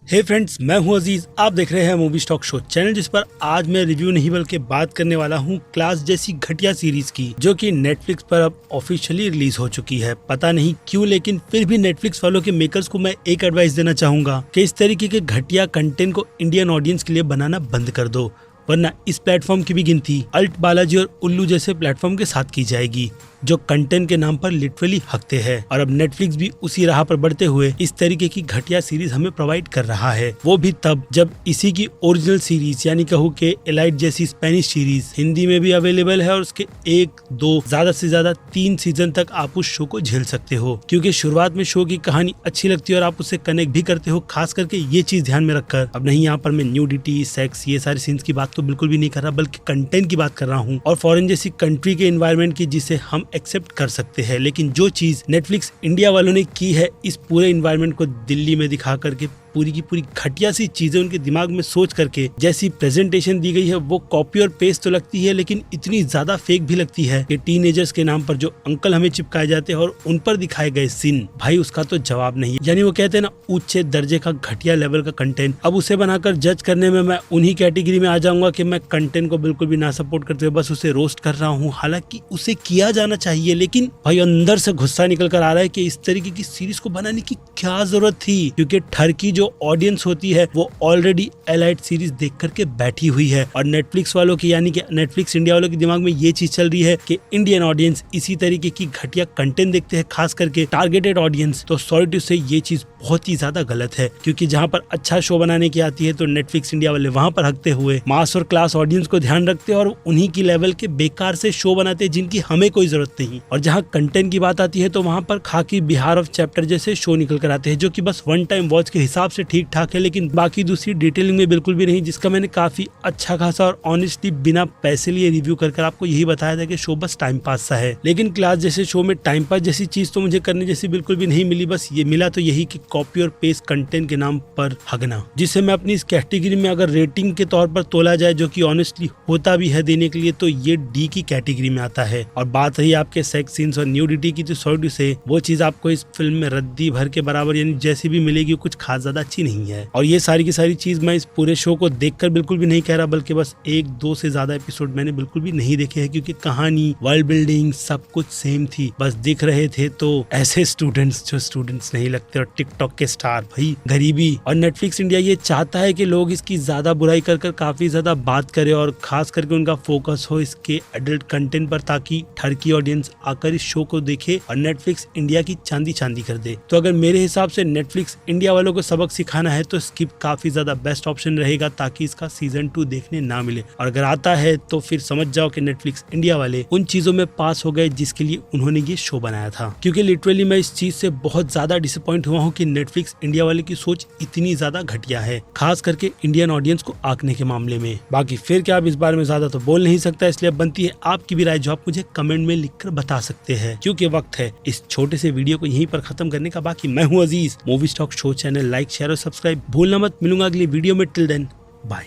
हे friends, मैं हूं अजीज। आप देख रहे हैं मूवी स्टॉक शो चैनल, जिस पर आज मैं रिव्यू नहीं बल्कि बात करने वाला हूं क्लास जैसी घटिया सीरीज की, जो कि नेटफ्लिक्स पर अब ऑफिशियली रिलीज हो चुकी है। पता नहीं क्यों, लेकिन फिर भी नेटफ्लिक्स वालों के मेकर्स को मैं एक एडवाइस देना चाहूंगा कि इस तरीके के घटिया कंटेंट को इंडियन ऑडियंस के लिए बनाना बंद कर दो, वरना इस प्लेटफॉर्म की भी गिनती अल्ट बालाजी और उल्लू जैसे प्लेटफॉर्म के साथ की जाएगी, जो कंटेंट के नाम पर लिटरली हकते हैं। और अब नेटफ्लिक्स भी उसी राह पर बढ़ते हुए इस तरीके की घटिया सीरीज हमें प्रोवाइड कर रहा है, वो भी तब जब इसी की ओरिजिनल सीरीज यानी कहूँ कि एलाइट जैसी स्पेनिश सीरीज हिंदी में भी अवेलेबल है और उसके 1-2 ज्यादा से ज्यादा 3 सीजन तक आप उस शो को झेल सकते हो, क्योंकि शुरुआत में शो की कहानी अच्छी लगती है और आप उससे कनेक्ट भी करते हो। खास करके ये चीज ध्यान में रखकर, अब नहीं यहाँ पर मैं न्यूडिटी, सेक्स, ये सारे सीन्स की बात तो बिल्कुल भी नहीं कर रहा, बल्कि कंटेंट की बात कर रहा हूँ और फॉरेन जैसी कंट्री के एनवायरनमेंट की, जिसे हम एक्सेप्ट कर सकते हैं। लेकिन जो चीज नेटफ्लिक्स इंडिया वालों ने की है, इस पूरे एनवायरनमेंट को दिल्ली में दिखा करके पूरी की पूरी घटिया सी चीजें उनके दिमाग में सोच करके जैसी प्रेजेंटेशन दी गई है, वो कॉपी और पेस्ट तो लगती है, लेकिन इतनी ज्यादा फेक भी लगती है कि टीनेजर्स के नाम पर जो अंकल हमें चिपकाए जाते हैं और उन पर दिखाए गए सीन, भाई उसका तो जवाब नहीं। यानी वो कहते हैं ना, उच्च दर्जे का घटिया लेवल का कंटेंट। अब उसे बनाकर जज करने में मैं उन्हीं कैटेगरी में आ जाऊंगा कि मैं कंटेंट को बिल्कुल भी ना सपोर्ट करते हुए बस उसे रोस्ट कर रहा हूँ। हालांकि उसे किया जाना चाहिए, लेकिन भाई अंदर से गुस्सा निकल कर आ रहा है कि इस तरीके की सीरीज को बनाने की क्या जरूरत थी, क्योंकि ठरकी जो ऑडियंस होती है वो ऑलरेडी एलाइट सीरीज देख करके बैठी हुई है। और नेटफ्लिक्स वालों की, यानी कि नेटफ्लिक्स इंडिया वालों के दिमाग में ये चीज चल रही है कि इंडियन ऑडियंस इसी तरीके की घटिया कंटेंट देखते हैं, खास करके टारगेटेड ऑडियंस। तो सॉरी टू से ये चीज बहुत ही ज्यादा गलत है, क्योंकि जहाँ पर अच्छा शो बनाने की आती है तो नेटफ्लिक्स इंडिया वाले वहां पर हकते हुए मास और क्लास ऑडियंस को ध्यान रखते हैं और उन्हीं की लेवल के बेकार से शो बनाते हैं जिनकी हमें कोई जरूरत नहीं। और जहाँ कंटेंट की बात आती है तो वहां पर खाकी बिहार ऑफ चैप्टर जैसे शो निकल कर आते हैं, जो कि बस वन टाइम वॉच के हिसाब से ठीक ठाक है, लेकिन बाकी दूसरी डिटेलिंग में बिल्कुल भी नहीं, जिसका मैंने काफी अच्छा खासा और ऑनेस्टली बिना पैसे लिए रिव्यू कर आपको यही बताया था कि शो बस टाइम पास सा है। लेकिन क्लास जैसे शो में टाइम पास जैसी चीज तो मुझे करने जैसी बिल्कुल भी नहीं मिली। बस ये मिला तो यही कि कॉपी और पेस्ट कंटेंट के नाम पर हगना, जिसे मैं अपनी इस कैटेगरी में अगर रेटिंग के तौर पर तोला जाए, जो कि ऑनेस्टली होता भी है देने के लिए, तो ये डी की कैटेगरी में आता है। और बात रही आपके सेक्स सीन्स और न्यूडिटी की, तो सॉरी से वो चीज आपको इस फिल्म में रद्दी भर के बराबर यानी जैसी भी मिलेगी कुछ खास ज्यादा अच्छी नहीं है। और ये सारी की सारी चीज मैं इस पूरे शो को देखकर बिल्कुल भी नहीं कह रहा, बल्कि बस 1-2 से ज्यादा एपिसोड मैंने बिल्कुल भी नहीं देखे हैं, क्योंकि कहानी, वर्ल्ड बिल्डिंग सब कुछ सेम थी, बस दिख रहे थे तो ऐसे स्टूडेंट्स जो स्टूडेंट्स नहीं लगते और टिकटॉक के स्टार। भाई गरीबी। और नेटफ्लिक्स इंडिया ये चाहता है कि लोग इसकी ज्यादा बुराई कर काफी ज्यादा बात करे और खास करके उनका फोकस हो इसके एडल्ट कंटेंट पर, ताकि ठरकी ऑडियंस आकर इस शो को देखे और नेटफ्लिक्स इंडिया की चांदी चांदी कर दे। तो अगर मेरे हिसाब से नेटफ्लिक्स इंडिया वालों को सबक सिखाना है तो स्किप काफी ज्यादा बेस्ट ऑप्शन रहेगा, ताकि इसका सीजन 2 देखने ना मिले। और अगर आता है तो फिर समझ जाओ कि नेटफ्लिक्स इंडिया वाले उन चीजों में पास हो गए जिसके लिए उन्होंने ये शो बनाया था। क्योंकि लिटरली मैं इस चीज से बहुत ज्यादा डिसअपॉइंट हुआ हूँ कि नेटफ्लिक्स इंडिया वाले की सोच इतनी ज्यादा घटिया है, खास करके इंडियन ऑडियंस को आंकने के मामले में। बाकी फिर क्या, आप इस बारे में ज्यादा तो बोल नहीं सकता, इसलिए बनती है आपकी भी राय, जो आप मुझे कमेंट में लिखकर बता सकते हैं। क्योंकि वक्त है इस छोटे से वीडियो को यहीं पर खत्म करने का। बाकी मैं हूँ Aziz, movie stock show channel like, share और सब्सक्राइब भूलना मत। मिलूंगा अगली वीडियो में। Till then bye.